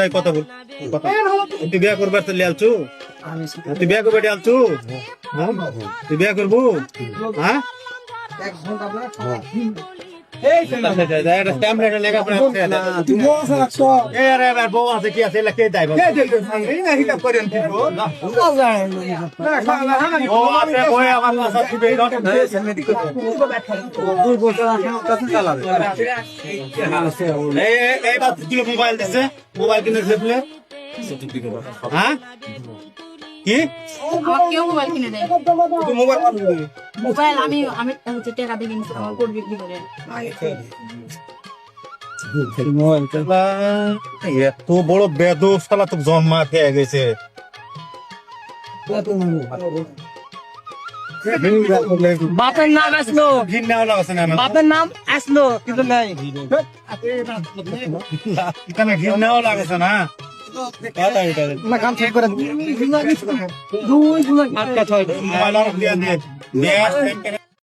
কথা বল তুই বিয়া করবার তো আলছু তুই বিয়া করবে আলছু তুই বিয়া করবো হ্যাঁ বউ আছে কি আছে কে যাইব মোবাইল দিছে মোবাইল কিনে হ্যাঁ কি কেউ মোবাইল কিনে দেয় মোবাইল আমি হচ্ছে টাকা দিয়ে কিনছি আমার করবি কি করে এত বড় বেদো শালা তো জন্মা খেয়ে গেছে বাপের নাম আসলো বাপের নাম আসলো কিন্তু নাই এখানে ঘিন্নাও লাগছে না কাম ঠিক করে মোবাইল দিয়ে